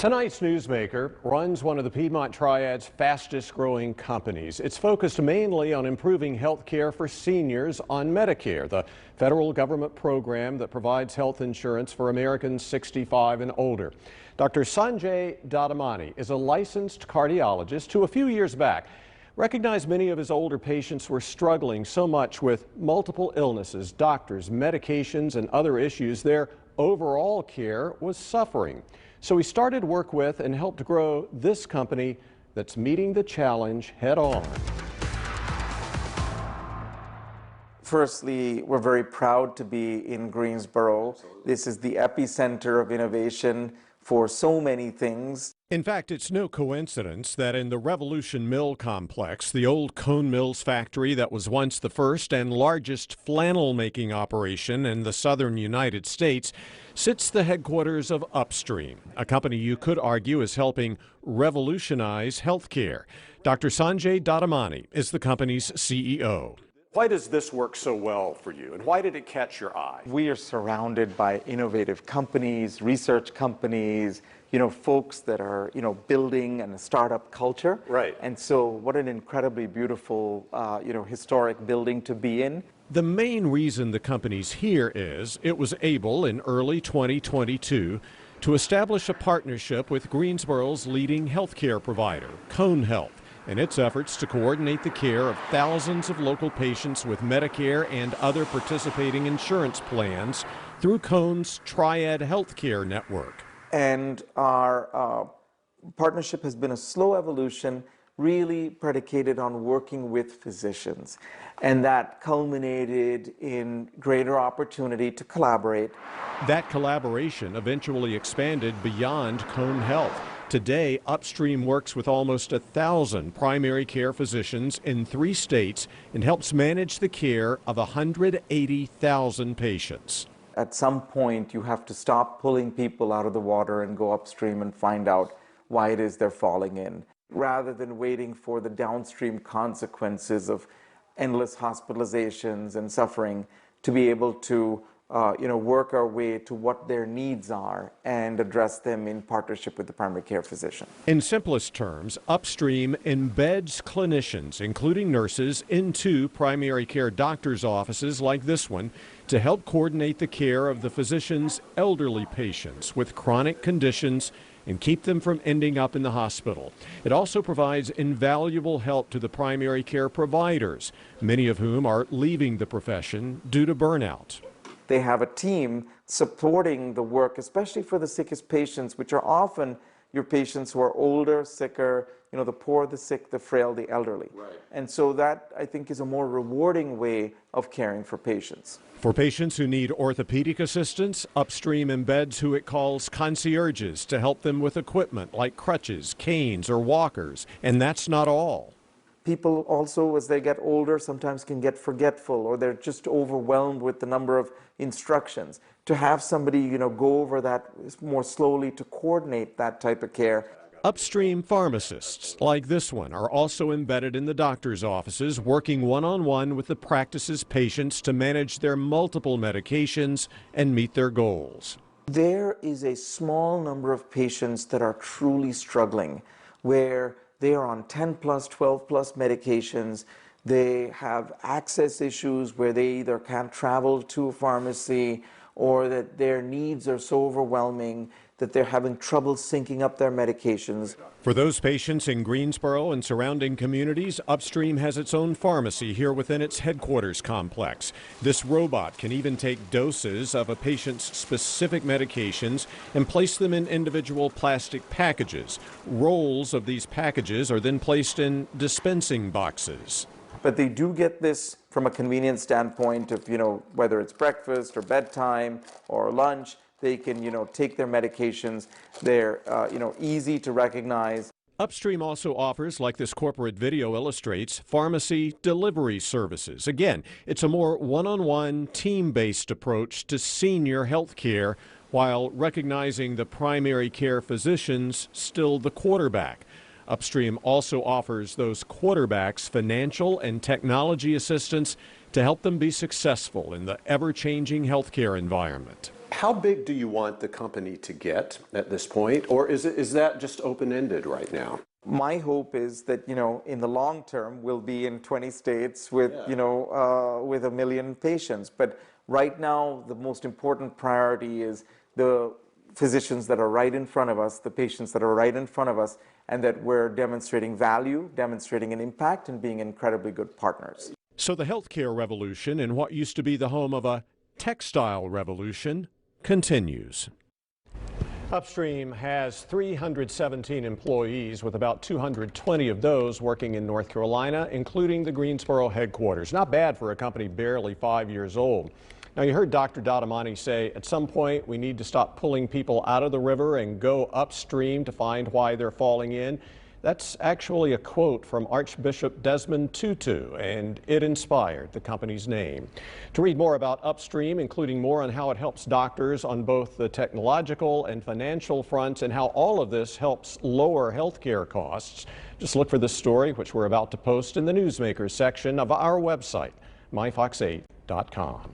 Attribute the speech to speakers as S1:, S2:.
S1: Tonight's newsmaker runs one of the Piedmont Triad's fastest growing companies. It's focused mainly on improving health care for seniors on Medicare, the federal government program that provides health insurance for Americans 65 and older. Dr. Sanjay Dadamani is a licensed cardiologist who a few years back recognized many of his older patients were struggling so much with multiple illnesses, doctors, medications, and other issues. Their overall care was suffering. So he started work with and helped grow this company that's meeting the challenge head on.
S2: Firstly, we're very proud to be in Greensboro. This is the epicenter of innovation for so many things.
S1: In fact, it's no coincidence that in the Revolution Mill complex, the old Cone Mills factory that was once the first and largest flannel-making operation in the southern United States, sits the headquarters of Upstream, a company you could argue is helping revolutionize healthcare. Dr. Sanjay Dadamani is the company's CEO. Why does this work so well for you, and why did it catch your eye?
S2: We are surrounded by innovative companies, research companies, folks that are, building and a startup culture.
S1: Right.
S2: And so what an incredibly beautiful, historic building to be in.
S1: The main reason the company's here is it was able in early 2022 to establish a partnership with Greensboro's leading healthcare provider, Cone Health, in its efforts to coordinate the care of thousands of local patients with Medicare and other participating insurance plans through Cone's Triad Healthcare Network.
S2: And our partnership has been a slow evolution, really predicated on working with physicians. And that culminated in greater opportunity to collaborate.
S1: That collaboration eventually expanded beyond Cone Health. Today, Upstream works with almost 1,000 primary care physicians in 3 states and helps manage the care of 180,000 patients.
S2: At some point, you have to stop pulling people out of the water and go upstream and find out why it is they're falling in, rather than waiting for the downstream consequences of endless hospitalizations and suffering to be able to work our way to what their needs are and address them in partnership with the primary care physician.
S1: In simplest terms, Upstream embeds clinicians, including nurses, into primary care doctors' offices like this one to help coordinate the care of the physician's elderly patients with chronic conditions and keep them from ending up in the hospital. It also provides invaluable help to the primary care providers, many of whom are leaving the profession due to burnout.
S2: They have a team supporting the work, especially for the sickest patients, which are often your patients who are older, sicker, the poor, the sick, the frail, the elderly.
S1: Right.
S2: And so that, I think, is a more rewarding way of caring for patients.
S1: For patients who need orthopedic assistance, Upstream embeds who it calls concierges to help them with equipment like crutches, canes, or walkers. And that's not all.
S2: People also, as they get older, sometimes can get forgetful, or they're just overwhelmed with the number of instructions. To have somebody, go over that more slowly to coordinate that type of care.
S1: Upstream pharmacists, like this one, are also embedded in the doctor's offices, working one-on-one with the practice's patients to manage their multiple medications and meet their goals.
S2: There is a small number of patients that are truly struggling, where they are on 10 plus, 12 plus medications. They have access issues where they either can't travel to a pharmacy or that their needs are so overwhelming that they're having trouble syncing up their medications.
S1: For those patients in Greensboro and surrounding communities, Upstream has its own pharmacy here within its headquarters complex. This robot can even take doses of a patient's specific medications and place them in individual plastic packages. Rolls of these packages are then placed in dispensing boxes.
S2: But they do get this from a convenience standpoint of, whether it's breakfast or bedtime or lunch. They can, take their medications. They're, easy to recognize.
S1: Upstream also offers, like this corporate video illustrates, pharmacy delivery services. Again, it's a more one-on-one, team-based approach to senior health care while recognizing the primary care physician's still the quarterback. Upstream also offers those quarterbacks financial and technology assistance to help them be successful in the ever-changing healthcare environment. How big do you want the company to get at this point, or is that just open-ended right now?
S2: My hope is that, in the long term, we'll be in 20 states with, with 1 million patients. But right now, the most important priority is the physicians that are right in front of us, the patients that are right in front of us, and that we're demonstrating value, demonstrating an impact, and being incredibly good partners.
S1: So the healthcare revolution in what used to be the home of a textile revolution continues. Upstream has 317 employees, with about 220 of those working in North Carolina, including the Greensboro headquarters. Not bad for a company barely 5 years old. Now, you heard Dr. Dadamani say at some point we need to stop pulling people out of the river and go upstream to find why they're falling in. That's actually a quote from Archbishop Desmond Tutu, and it inspired the company's name. To read more about Upstream, including more on how it helps doctors on both the technological and financial fronts and how all of this helps lower healthcare costs, just look for this story, which we're about to post in the Newsmakers section of our website, myfox8.com.